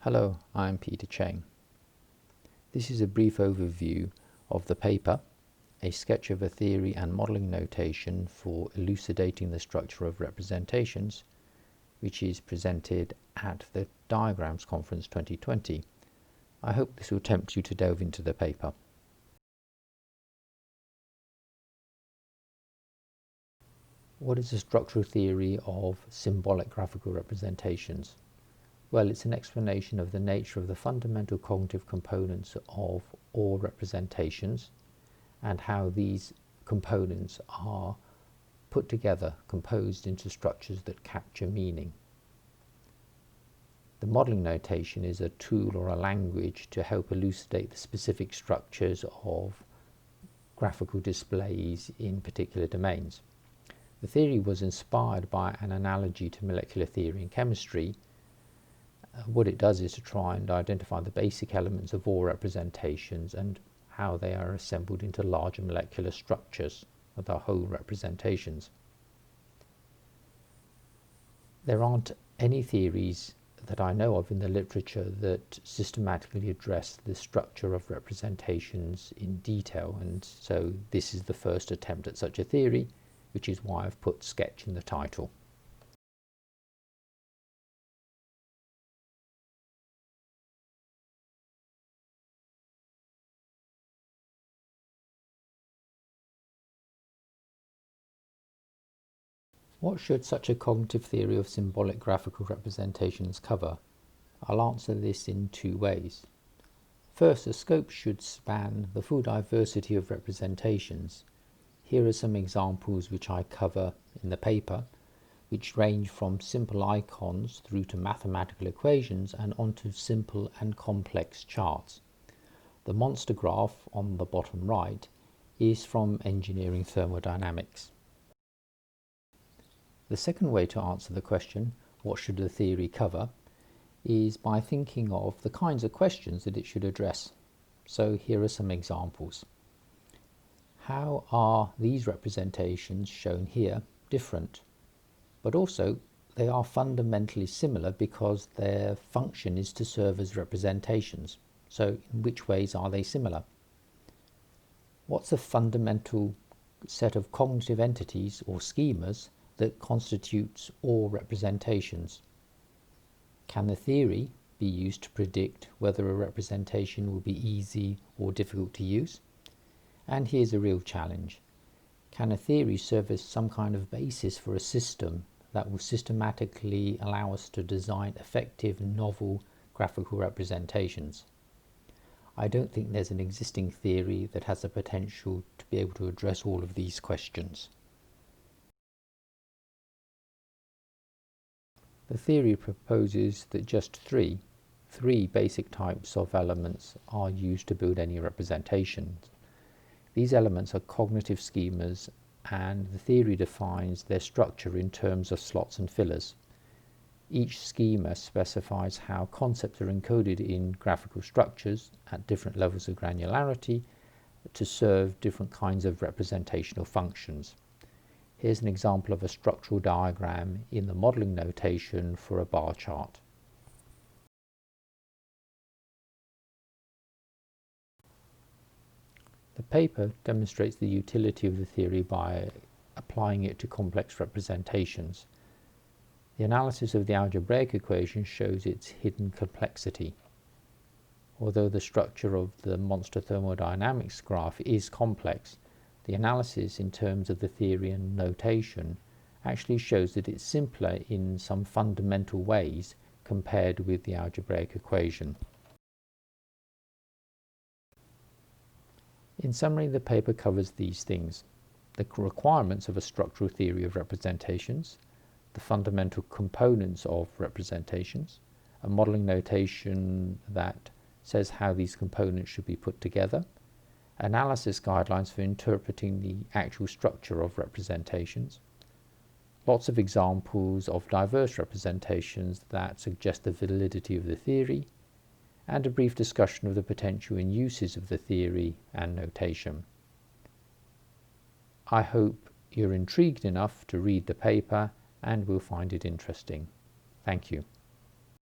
Hello, I'm Peter Cheng. This is a brief overview of the paper, a sketch of a theory and modelling notation for elucidating the structure of representations, which is presented at the Diagrams Conference 2020. I hope this will tempt you to delve into the paper. What is a structural theory of symbolic graphical representations? Well, it's an explanation of the nature of the fundamental cognitive components of all representations and how these components are put together, composed into structures that capture meaning. The modelling notation is a tool or a language to help elucidate the specific structures of graphical displays in particular domains. The theory was inspired by an analogy to molecular theory in chemistry. What it does is to try and identify the basic elements of all representations and how they are assembled into larger molecular structures of the whole representations. There aren't any theories that I know of in the literature that systematically address the structure of representations in detail, and so this is the first attempt at such a theory, which is why I've put sketch in the title. What should such a cognitive theory of symbolic graphical representations cover? I'll answer this in two ways. First, the scope should span the full diversity of representations. Here are some examples which I cover in the paper, which range from simple icons through to mathematical equations and onto simple and complex charts. The monster graph on the bottom right is from engineering thermodynamics. The second way to answer the question, what should the theory cover, is by thinking of the kinds of questions that it should address. So here are some examples. How are these representations shown here different? But also, they are fundamentally similar because their function is to serve as representations. So in which ways are they similar? What's a fundamental set of cognitive entities or schemas that constitutes all representations? Can the theory be used to predict whether a representation will be easy or difficult to use? And here's a real challenge. Can a theory serve as some kind of basis for a system that will systematically allow us to design effective, novel graphical representations? I don't think there's an existing theory that has the potential to be able to address all of these questions. The theory proposes that just three basic types of elements are used to build any representation. These elements are cognitive schemas, and the theory defines their structure in terms of slots and fillers. Each schema specifies how concepts are encoded in graphical structures at different levels of granularity to serve different kinds of representational functions. Here's an example of a structural diagram in the modelling notation for a bar chart. The paper demonstrates the utility of the theory by applying it to complex representations. The analysis of the algebraic equation shows its hidden complexity. Although the structure of the monster thermodynamics graph is complex, the analysis in terms of the theory and notation actually shows that it's simpler in some fundamental ways compared with the algebraic equation. In summary, the paper covers these things: the requirements of a structural theory of representations, the fundamental components of representations, a modelling notation that says how these components should be put together, analysis guidelines for interpreting the actual structure of representations, lots of examples of diverse representations that suggest the validity of the theory, and a brief discussion of the potential and uses of the theory and notation. I hope you're intrigued enough to read the paper and will find it interesting. Thank you.